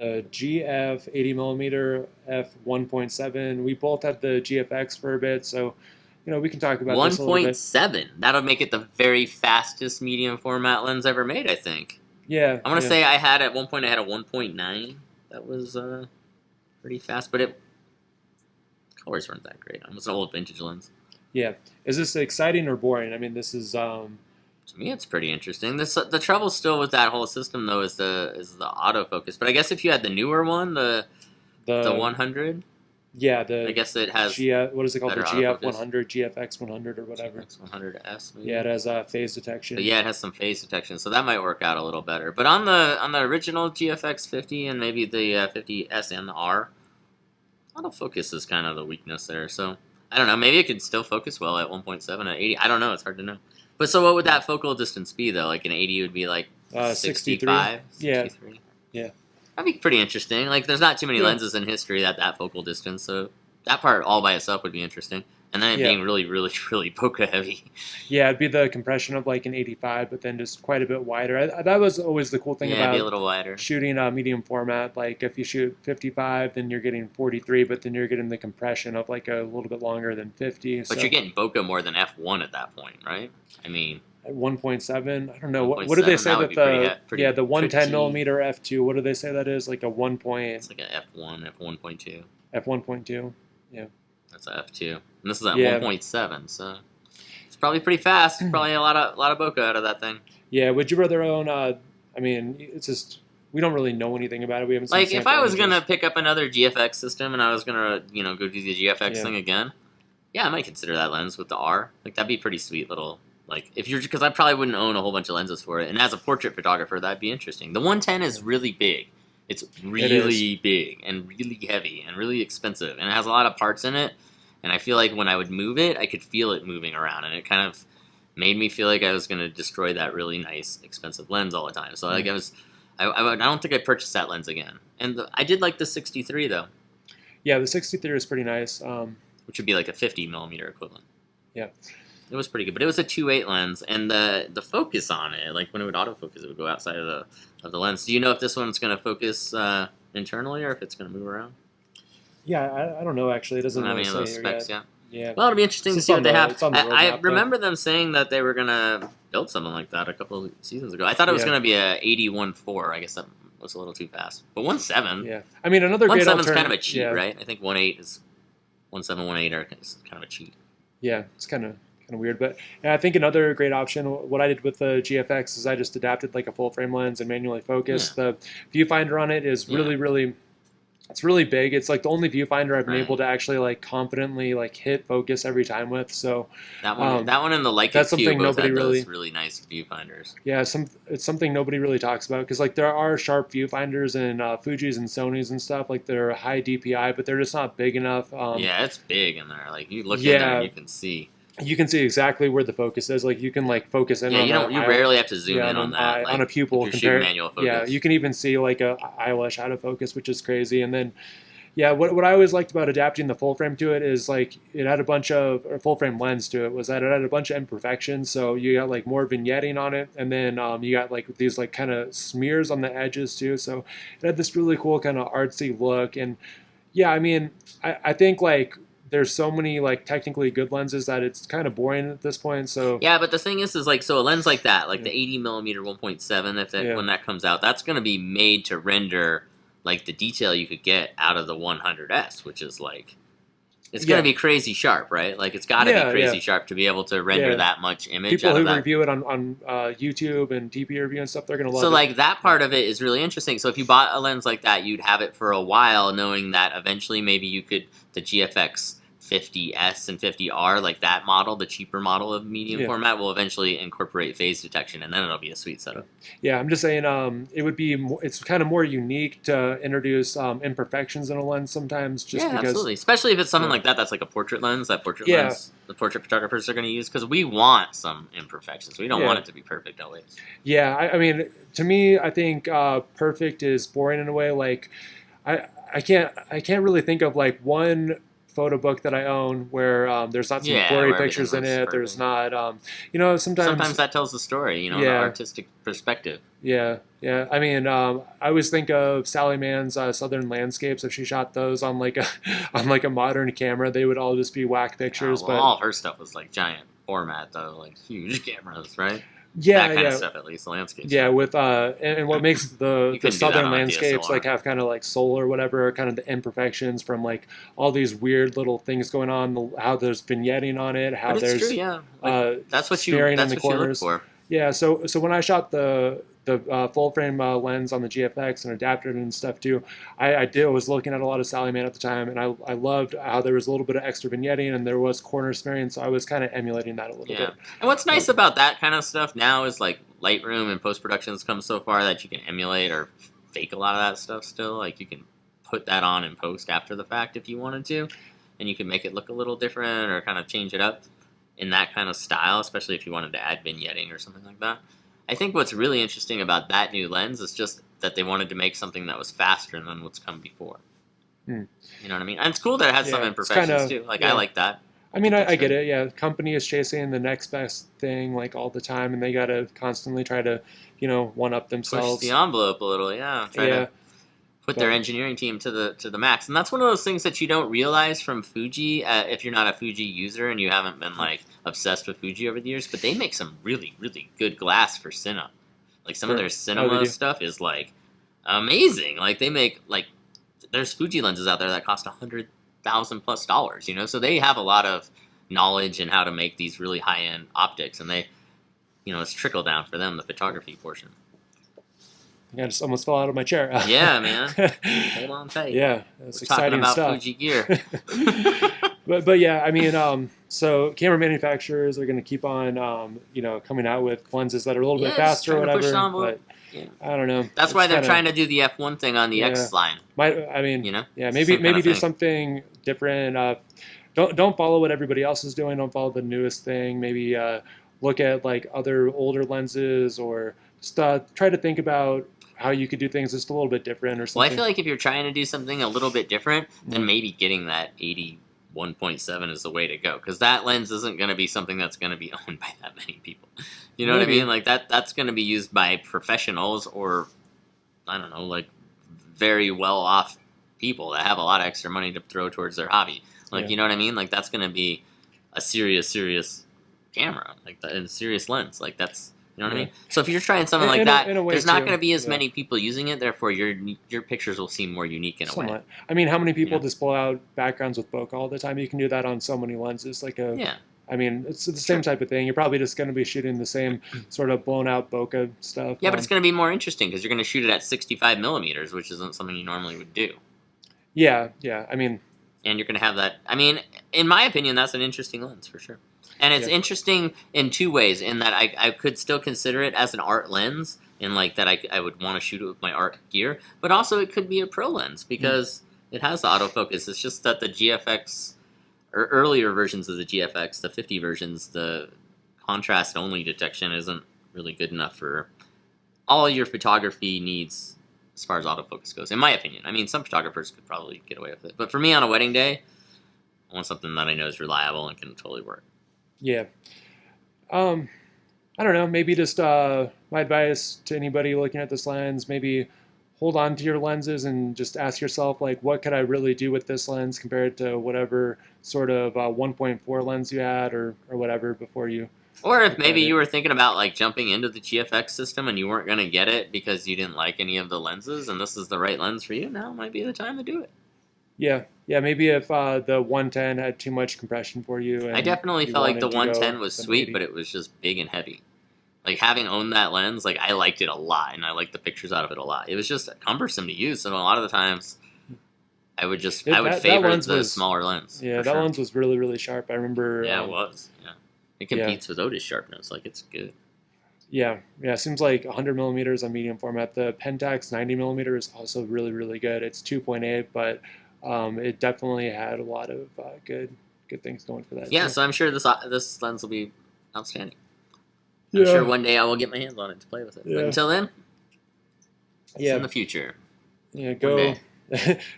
GF 80 millimeter f 1.7. We both had the GFX for a bit, so we can talk about this a little bit. 1.7. That'll make it the very fastest medium format lens ever made, I think. Yeah. I want to say I had at one point I had a 1.9. That was pretty fast, but colors weren't that great. It was an old vintage lens. Yeah. Is this exciting or boring? I mean, this is To me, it's pretty interesting. The trouble still with that whole system though is the autofocus. But I guess if you had the newer one, the 100. Yeah, I guess it has what is it called? The GF 100, GFX 100 or whatever. GFX 100S. Maybe? Yeah, it has phase detection. But yeah, it has some phase detection, so that might work out a little better. But on the original GFX 50 and maybe the 50S and the R, autofocus is kind of the weakness there. So I don't know. Maybe it could still focus well at 1.7 at 80. I don't know. It's hard to know. But so what would that focal distance be though? Like an 80 would be like 65, 63. Yeah. That'd be pretty interesting. Like, there's not too many lenses in history that focal distance, so that part all by itself would be interesting. And then it being really, really, really bokeh heavy. Yeah, it'd be the compression of like an 85, but then just quite a bit wider. That was always the cool thing about be a little wider. Shooting a medium format. Like if you shoot 55, then you're getting 43, but then you're getting the compression of like a little bit longer than 50. But you're getting bokeh more than f1 at that point, right? I mean, at 1.7, I don't know. What did they say that the 110 millimeter f2? What do they say that is? Like a 1 point. It's like a f1, f1.2. F1.2. Yeah. That's a f2, and this is at 1.7, so it's probably pretty fast. Probably a lot of bokeh out of that thing. Yeah. Would you rather own? I mean, it's just we don't really know anything about it. We haven't seen like if I was gonna pick up another GFX system and I was gonna go do the GFX thing again, yeah, I might consider that lens with the R. Like that'd be a pretty sweet little. Like if you're because I probably wouldn't own a whole bunch of lenses for it, and as a portrait photographer, that'd be interesting. The 110 is really big. It's really big and really heavy and really expensive, and it has a lot of parts in it. And I feel like when I would move it, I could feel it moving around, and it kind of made me feel like I was going to destroy that really nice, expensive lens all the time. So like I don't think I'd purchase that lens again. And I did like the 63 though. Yeah, the 63 is pretty nice. Which would be like a 50 millimeter equivalent. Yeah. It was pretty good, but it was a 2.8 lens, and the focus on it, like when it would autofocus, it would go outside of the lens. Do you know if this one's going to focus internally or if it's going to move around? Yeah, I don't know actually. It doesn't have really any of those specs yet. Yeah. Well, it'll be interesting to see what they have. I roadmap, remember them saying that they were going to build something like that a couple of seasons ago. I thought it was going to be a 81.4. I guess that was a little too fast. But 1.7. Yeah. I mean, another great alternative. 1.7 is kind of a cheat, right? I think 1.8 is 1.7, 1.8 are kind of a cheat. Yeah, it's kind of weird, but I think another great option, what I did with the GFX is I just adapted like a full frame lens and manually focused. The viewfinder on it is really it's really big. It's like the only viewfinder I've been able to actually like confidently like hit focus every time with. So that one and the Leica that's something nobody really nice viewfinders. Yeah, it's something nobody really talks about because like there are sharp viewfinders in Fuji's and Sony's and stuff, like they're high DPI, but they're just not big enough. Yeah, it's big in there. Like you look in there and you can see. You can see exactly where the focus is. Like you can like focus in. Yeah, you rarely have to zoom in on that. On a pupil. If you're shooting manual focus. Yeah, you can even see like a eyelash out of focus, which is crazy. And then, yeah, what I always liked about adapting the full frame to it is like it had a bunch of full frame lens to it was that it had a bunch of imperfections. So you got like more vignetting on it, and then you got like these like kind of smears on the edges too. So it had this really cool kind of artsy look. And yeah, I mean, I think like. There's so many like technically good lenses that it's kind of boring at this point. So yeah, but the thing is like so a lens like that, like the 80 millimeter 1.7, when that comes out, that's going to be made to render like the detail you could get out of the 100S, which is like it's going to be crazy sharp, right? Like it's got to be crazy sharp to be able to render that much image. People out of who review it on YouTube and TP review and stuff, they're going to love it. So like that part of it is really interesting. So if you bought a lens like that, you'd have it for a while, knowing that eventually maybe you could the GFX 50S and 50R, like that model, the cheaper model of medium format, will eventually incorporate phase detection, and then it'll be a sweet setup. Yeah, I'm just saying, it would be. It's kind of more unique to introduce imperfections in a lens sometimes, just because. Absolutely, especially if it's something like that. That's like a portrait lens. That portrait lens, the portrait photographers are going to use because we want some imperfections. We don't want it to be perfect always. Yeah, I mean, to me, I think perfect is boring in a way. Like, I can't really think of like one photo book that I own where there's not some Yeah, blurry where everything pictures in looks it. There's perfect. not, Sometimes sometimes, that tells the story, you know, the yeah, artistic perspective. yeah. I mean, I always think of Sally Mann's Southern Landscapes. If she shot those on like a on like a modern camera, they would all just be whack pictures. Well, But all of her stuff was like giant format, though, like huge cameras, right? yeah, That kind of yeah, stuff, at least, the landscape yeah. stuff. With and what makes You the couldn't do that Southern on a landscapes like DSLR. have kind of like soul or whatever, are kind of the imperfections from like all these weird little things going on. How there's vignetting on it, But how it's true, there's yeah. Like smearing in that's the what you look corners. for. Yeah, so when I shot the full frame lens on the GFX and adapted it and stuff too, I was looking at a lot of Sally Mann at the time, and I loved how there was a little bit of extra vignetting and there was corner smearing, so I was kind of emulating that a little Yeah. bit. And what's nice But, about that kind of stuff now is like Lightroom and post production's come so far that you can emulate or fake a lot of that stuff still. Like you can put that on in post after the fact if you wanted to, and you can make it look a little different or kind of change it up in that kind of style, especially if you wanted to add vignetting or something like that. I think what's really interesting about that new lens is just that they wanted to make something that was faster than what's come before. hmm. You know what I mean? And it's cool that it has some Yeah, it's kind imperfections of, too. Like I yeah. like that. I I mean, think that's I get good. it. Yeah, the company is chasing the next best thing like all the time, and they got to constantly try to, one up Push the themselves. envelope a little, yeah. Try to Yeah, put their but engineering team to the max, and that's one of those things that you don't realize from Fuji if you're not a Fuji user and you haven't been like obsessed with Fuji over the years. But they make some really really good glass for cinema. Like some of their oh, they cinema do. stuff is like amazing. Like they make like there's Fuji lenses out there that cost $100,000+ you know, so they have a lot of knowledge in how to make these really high end optics, and they, you know, it's trickle down for them, the photography portion. I just almost fell out of my chair. Yeah, man. Hold on tight. Yeah, that's We're talking exciting about stuff. Fuji gear. But yeah, I mean, so camera manufacturers are going to keep on, coming out with lenses that are a little bit Yeah, just faster or trying to push the whatever. envelope. But Yeah. I don't know. That's why they're trying to do the F1 thing on the Yeah. X line. I mean, You know, yeah, it's the same kind maybe of do thing. something different. Don't follow what everybody else is doing. Don't follow the newest thing. Maybe look at like other older lenses, or just try to think about how you could do things just a little bit different or Well, I something. feel like if you're trying to do something a little bit different, then Mm. maybe getting that 81.7 is the way to go, because that lens isn't going to be something that's going to be owned by that many people. You know what I Maybe. mean? Like that's going to be used by professionals or I don't know, like very well off people that have a lot of extra money to throw towards their hobby. Like Yeah. you know what I mean? Like that's going to be a serious camera, like that, and a serious lens. Like that's you know what I Yeah. mean. So if you're trying something like In that, a way there's not too. going to be as Yeah. many people using it. Therefore, your pictures will seem more unique in a way. Somewhat. I mean, how many people Yeah. just blow out backgrounds with bokeh all the time? You can do that on so many lenses. Yeah. I mean, it's the same type of thing. You're probably just going to be shooting the same sort of blown out bokeh stuff. Yeah, but it's going to be more interesting because you're going to shoot it at 65 millimeters, which isn't something you normally would do. Yeah. I mean, And you're going to have that. I mean, in my opinion, that's an interesting lens for sure. And it's Yeah. interesting in two ways. In that I could still consider it as an art lens, in like that I would want to shoot it with my art gear, but also it could be a pro lens because it has the autofocus. It's just that the GFX or earlier versions of the GFX, the 50 versions, the contrast only detection isn't really good enough for all your photography needs as far as autofocus goes, in my opinion. I mean, some photographers could probably get away with it, but for me on a wedding day, I want something that I know is reliable and can totally work. yeah. I don't know. Maybe just my advice to anybody looking at this lens, maybe hold on to your lenses and just ask yourself, like, what could I really do with this lens compared to whatever sort of 1.4 lens you had or whatever before you. Or if look maybe at you it. were thinking about like jumping into the GFX system and you weren't going to get it because you didn't like any of the lenses, and this is the right lens for you, now might be the time to do it. Yeah. Maybe if the 110 had too much compression for you, and I definitely you felt like the wanted to go 110 was with an sweet, 80. but it was just big and heavy. Like having owned that lens, like I liked it a lot, and I liked the pictures out of it a lot. It was just cumbersome to use, so a lot of the times I would That favor lens the was smaller lens. Yeah, for that sure. lens was really, really sharp. I remember. Yeah, it was. Yeah, it competes with Otis sharpness. Like it's good. Yeah. It seems like 100 millimeters on medium format. The Pentax 90 millimeter is also really, really good. It's 2.8, but it definitely had a lot of good things going for that. Yeah, too. so I'm sure this lens will be outstanding. I'm sure one day I will get my hands on it to play with it. Yeah. But until then, it's Yeah. in the future. Yeah, One go day.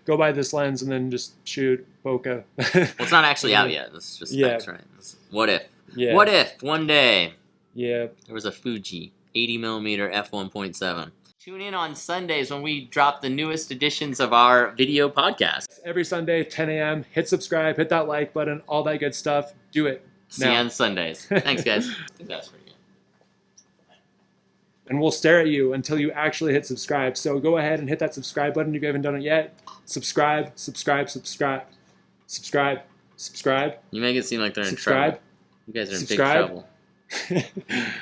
go buy this lens and then just shoot bokeh. Well, it's not actually out yet. It's just specs, right? What if? Yeah. What if one day Yeah. there was a Fuji 80mm f1.7? Tune in on Sundays when we drop the newest editions of our video podcast. Every Sunday, 10 a.m. Hit subscribe, hit that like button, all that good stuff. Do it. See you on Sundays. Thanks, guys. I think that's pretty good. And we'll stare at you until you actually hit subscribe. So go ahead and hit that subscribe button if you haven't done it yet. Subscribe, subscribe, subscribe, subscribe, subscribe. You make it seem like they're in Subscribe. trouble. You guys are in Subscribe. big trouble.